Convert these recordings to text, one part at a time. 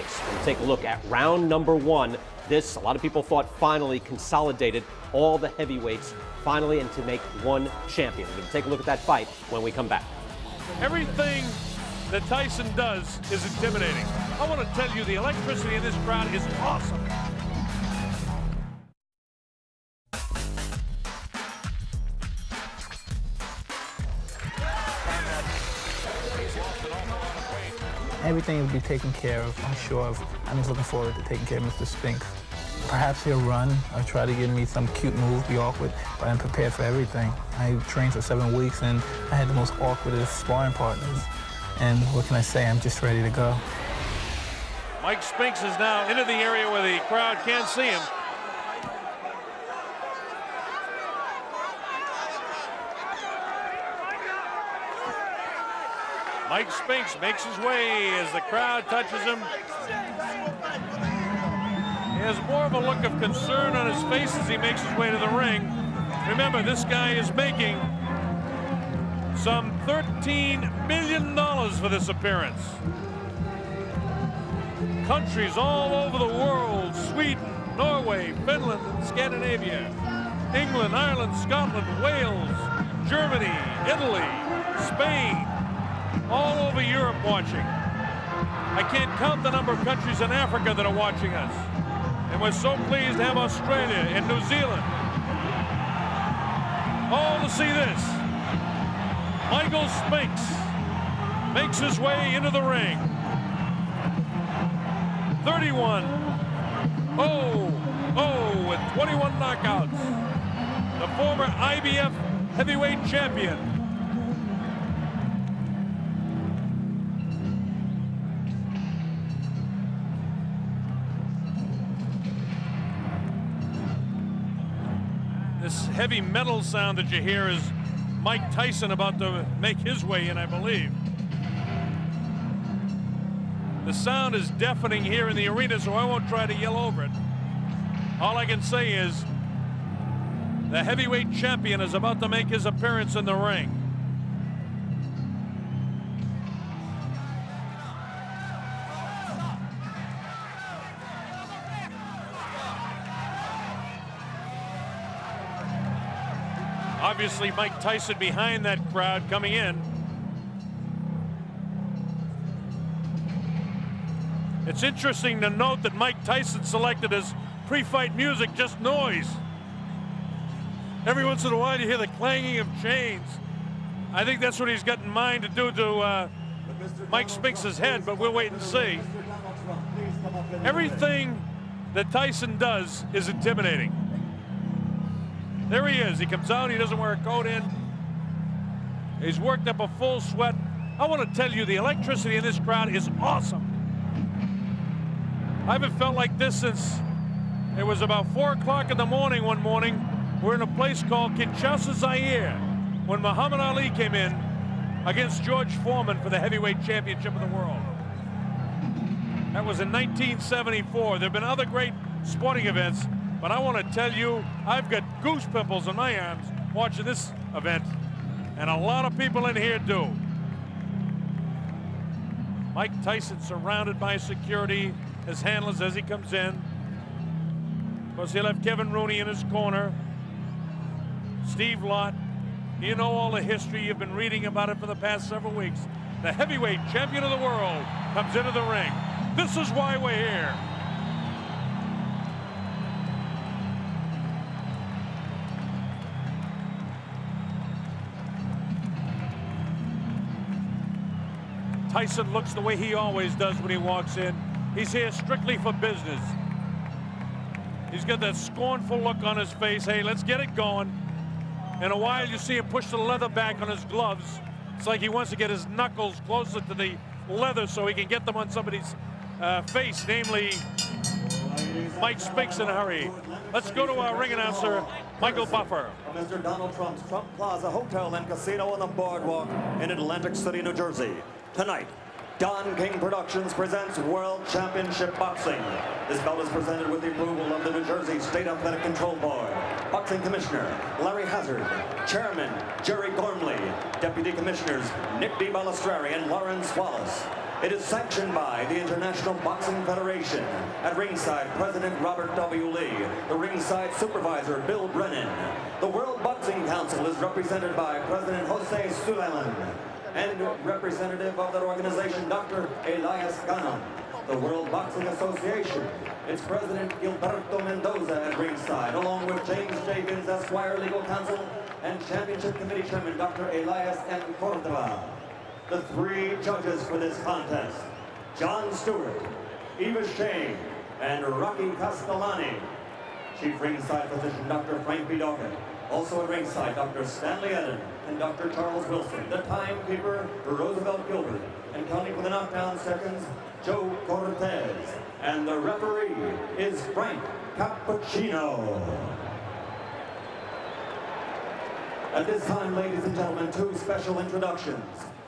We'll take a look at round number one. This, a lot of people thought, finally consolidated all the heavyweights finally and to make one champion. We're going to take a look at that fight when we come back. Everything that Tyson does is intimidating. I want to tell you, the electricity in this crowd is awesome. Everything will be taken care of, I'm sure of. I'm just looking forward to taking care of Mr. Spinks. Perhaps he'll run or try to give me some cute move, be awkward, but I'm prepared for everything. I trained for 7 weeks and I had the most awkwardest sparring partners. And what can I say, I'm just ready to go. Mike Spinks is now into the area where the crowd can't see him. Mike Spinks makes his way as the crowd touches him. He has more of a look of concern on his face as he makes his way to the ring. Remember, this guy is making some $13 million for this appearance. Countries all over the world, Sweden, Norway, Finland, and Scandinavia, England, Ireland, Scotland, Wales, Germany, Italy, Spain, all over Europe watching. I can't count the number of countries in Africa that are watching us. And we're so pleased to have Australia and New Zealand all to see this. Michael Spinks makes his way into the ring. 31-0 with 21 knockouts. The former IBF heavyweight champion. This heavy metal sound that you hear is Mike Tyson about to make his way in, I believe. The sound is deafening here in the arena, so I won't try to yell over it. All I can say is the heavyweight champion is about to make his appearance in the ring. Obviously, Mike Tyson behind that crowd coming in. It's interesting to note that Mike Tyson selected as pre-fight music just noise. Every once in a while you hear the clanging of chains. I think that's what he's got in mind to do to Mike Spinks' head, but we'll wait and see. Everything that Tyson does is intimidating. There he is. He comes out. He doesn't wear a coat in. He's worked up a full sweat. I want to tell you, the electricity in this crowd is awesome. I haven't felt like this since it was about 4 o'clock in the morning one morning. We're in a place called Kinshasa, Zaire, when Muhammad Ali came in against George Foreman for the heavyweight championship of the world. That was in 1974. There have been other great sporting events, but I want to tell you, I've got goose pimples in my arms watching this event, and a lot of people in here do. Mike Tyson surrounded by security, his handlers as he comes in. Of course, he'll have Kevin Rooney in his corner. Steve Lott. You know all the history. You've been reading about it for the past several weeks. The heavyweight champion of the world comes into the ring. This is why we're here. Tyson looks the way he always does when he walks in. He's here strictly for business. He's got that scornful look on his face. Hey, let's get it going. In a while, you see him push the leather back on his gloves. It's like he wants to get his knuckles closer to the leather so he can get them on somebody's face, namely Mike Spinks in a hurry. Let's go to our ring announcer, Michael Buffer. Mr. Donald Trump's Trump Plaza Hotel and Casino on the Boardwalk in Atlantic City, New Jersey. Tonight, Don King Productions presents World Championship Boxing. This belt is presented with the approval of the New Jersey State Athletic Control Board. Boxing Commissioner Larry Hazard, Chairman Jerry Gormley, Deputy Commissioners Nick D. Balistreri and Lawrence Wallace. It is sanctioned by the International Boxing Federation. At ringside, President Robert W. Lee. The ringside supervisor, Bill Brennan. The World Boxing Council is represented by President Jose Suleiman and representative of that organization, Dr. Elias Ganon. The World Boxing Association, its president, Gilberto Mendoza, at ringside, along with James Jenkins, Esquire Legal Counsel, and Championship Committee Chairman, Dr. Elias M. Cordova. The three judges for this contest, John Stewart, Eva Shane, and Rocky Castellani. Chief ringside physician, Dr. Frank B. Dawkins. Also at ringside, Dr. Stanley Eden and Dr. Charles Wilson. The timekeeper, Roosevelt Gilbert. And counting for the knockdown seconds, Joe Cortez. And the referee is Frank Cappuccino. At this time, ladies and gentlemen, two special introductions.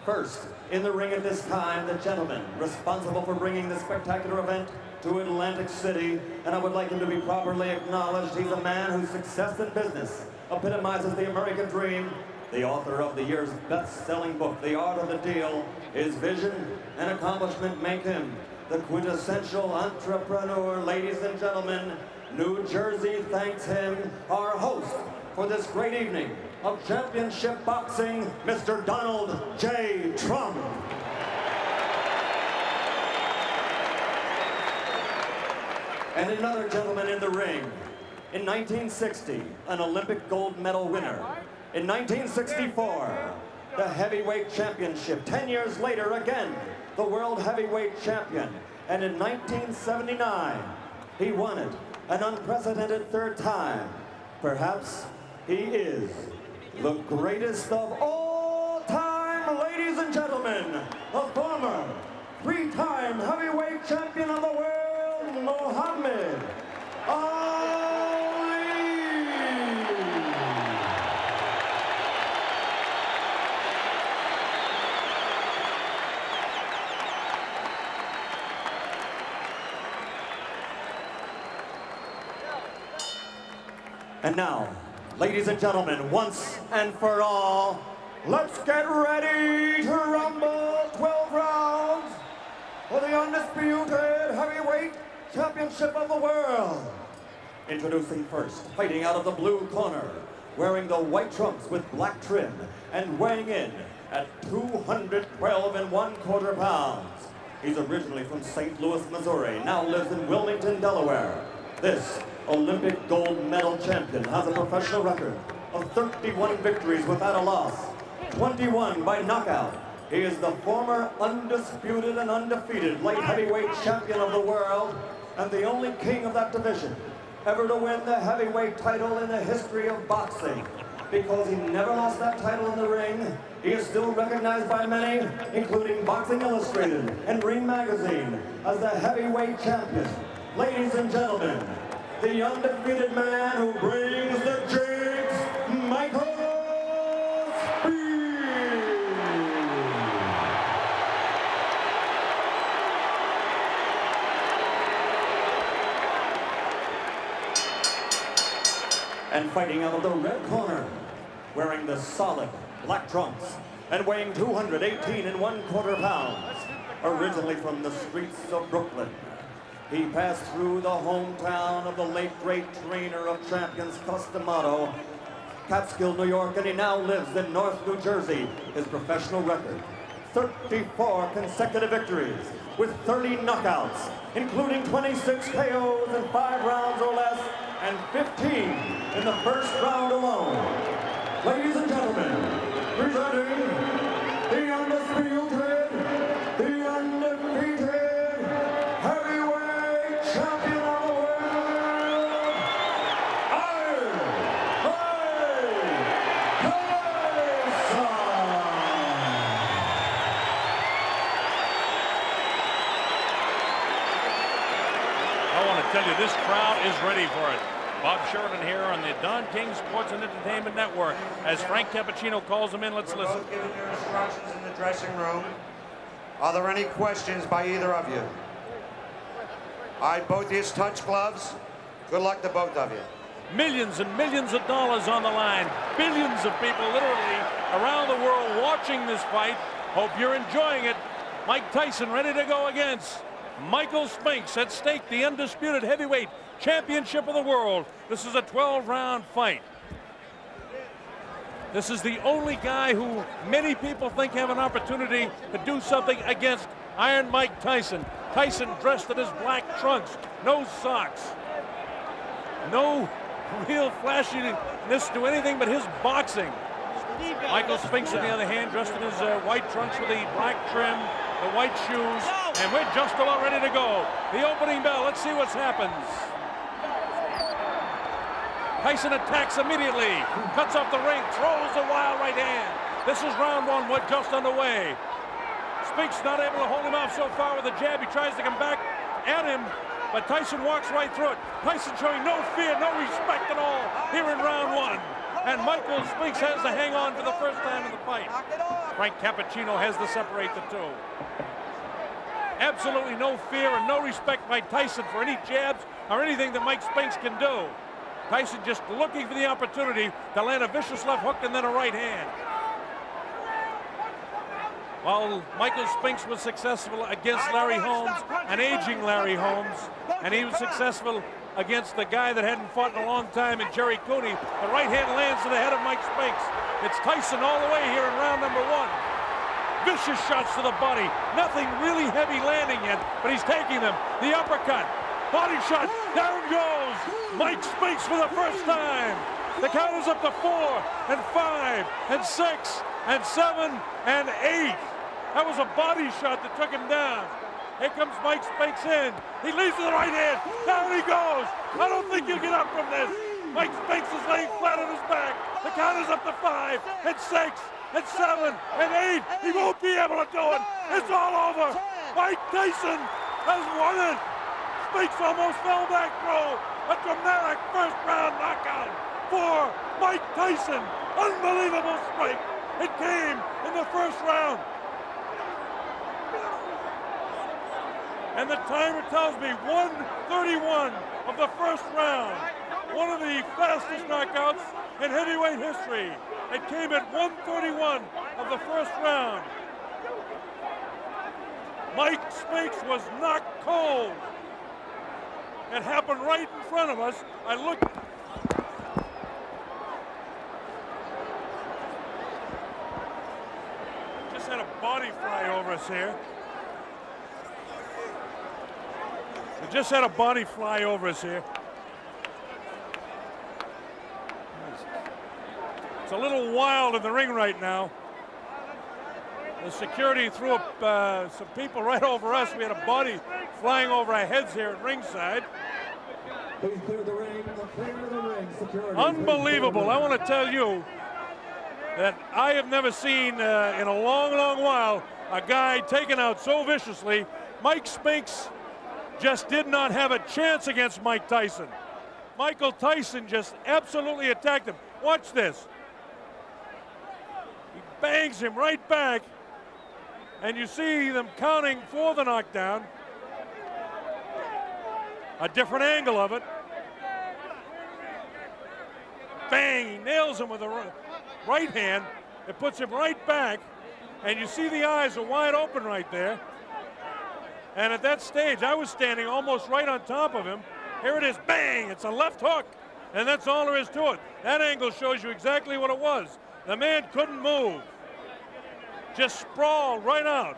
First, in the ring at this time, the gentleman responsible for bringing this spectacular event to Atlantic City, and I would like him to be properly acknowledged. He's a man whose success in business epitomizes the American dream. The author of the year's best-selling book, The Art of the Deal. His vision and accomplishment make him the quintessential entrepreneur. Ladies and gentlemen, New Jersey thanks him, our host for this great evening of championship boxing, Mr. Donald J. Trump. And another gentleman in the ring. In 1960, an Olympic gold medal winner. In 1964, the heavyweight championship. 10 years later, again, the world heavyweight champion. And in 1979, he won it, an unprecedented third time. Perhaps he is the greatest of all time, ladies and gentlemen, a former three-time heavyweight champion of the world, Muhammad Ali. And now, ladies and gentlemen, once and for all, let's get ready to rumble. 12 rounds for the undisputed heavyweight championship of the world. Introducing first, fighting out of the blue corner, wearing the white trunks with black trim, and weighing in at 212 1/4 pounds. He's originally from St. Louis, Missouri, now lives in Wilmington, Delaware. This Olympic gold medal champion has a professional record of 31 victories without a loss, 21 by knockout. He is the former undisputed and undefeated light heavyweight champion of the world and the only king of that division ever to win the heavyweight title in the history of boxing. Because he never lost that title in the ring, he is still recognized by many, including Boxing Illustrated and Ring Magazine, as the heavyweight champion. Ladies and gentlemen, the undefeated man who brings the jigs, Michael Spinks. And fighting out of the red corner, wearing the solid black trunks and weighing 218 1/4 pounds, originally from the streets of Brooklyn. He passed through the hometown of the late great trainer of champions, Customato, Catskill, New York, and he now lives in North New Jersey. His professional record, 34 consecutive victories with 30 knockouts, including 26 KOs in 5 rounds or less, and 15 in the first round alone. Ladies and gentlemen, presenting the undisputed, the undefeated heavyweight champion of the world, Tyson. I want to tell you, this crowd is ready for it. Bob Sheridan here on the Don King Sports and Entertainment Network. As Frank Cappuccino calls them in, let's listen. Both giving your instructions in the dressing room. Are there any questions by either of you? All right, both of you touch gloves. Good luck to both of you. Millions and millions of dollars on the line. Billions of people literally around the world watching this fight. Hope you're enjoying it. Mike Tyson ready to go against Michael Spinks. At stake, the undisputed heavyweight championship of the world. This is a 12-round fight. This is the only guy who many people think have an opportunity to do something against Iron Mike Tyson. Tyson dressed in his black trunks, no socks, no real flashiness to anything but his boxing. Michael Spinks, on the other hand, dressed in his white trunks with the black trim, the white shoes, and we're just about ready to go. The opening bell, let's see what happens. Tyson attacks immediately, cuts off the ring, throws a wild right hand. This is round one, we're just underway. Spinks not able to hold him off so far with a jab. He tries to come back at him, but Tyson walks right through it. Tyson showing no fear, no respect at all here in round one. And Michael Spinks has to hang on for the first time in the fight. Frank Cappuccino has to separate the two. Absolutely no fear and no respect by Tyson for any jabs or anything that Mike Spinks can do. Tyson just looking for the opportunity to land a vicious left hook and then a right hand. While Michael Spinks was successful against Larry Holmes, an aging Larry Holmes, and he was successful against the guy that hadn't fought in a long time in Jerry Cooney. The right hand lands to the head of Mike Spinks. It's Tyson all the way here in round number one. Vicious shots to the body. Nothing really heavy landing yet, but he's taking them. The uppercut, body shot, down goes Mike Spinks for the first time. The count is up to 4 and 5 and 6 and 7 and 8. That was a body shot that took him down. Here comes Mike Spinks in. He leads to the right hand. Down he goes. I don't think he'll get up from this. Mike Spinks is laying flat on his back. The count is up to 5 and 6 and 7 and 8. He won't be able to do it. It's all over. Mike Tyson has won it. Spinks almost fell back through. A dramatic first round knockout for Mike Tyson. Unbelievable strike. It came in the first round. And the timer tells me 1:31 of the first round. One of the fastest knockouts in heavyweight history. It came at 1:31 of the first round. Mike Spinks was knocked cold. It happened right in front of us. I looked. Just had a body fly over us here. We just had a body fly over us here. It's a little wild in the ring right now. The security threw up some people right over us. We had a body flying over our heads here at ringside. Please clear the ring. Clear the ring. Security. Unbelievable. I want to tell you that I have never seen in a long, long while a guy taken out so viciously. Mike Spinks just did not have a chance against Mike Tyson. Michael Tyson just absolutely attacked him. Watch this. He bangs him right back, and you see them counting for the knockdown. A different angle of it. Bang, he nails him with the right hand. It puts him right back, and you see the eyes are wide open right there. And at that stage, I was standing almost right on top of him. Here it is, bang, it's a left hook. And that's all there is to it. That angle shows you exactly what it was. The man couldn't move. Just sprawled right out.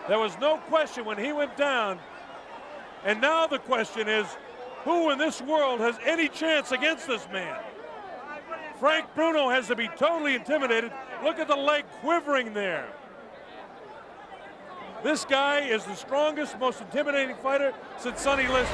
There was no question when he went down. And now the question is, who in this world has any chance against this man? Frank Bruno has to be totally intimidated. Look at the leg quivering there. This guy is the strongest, most intimidating fighter since Sonny Liston.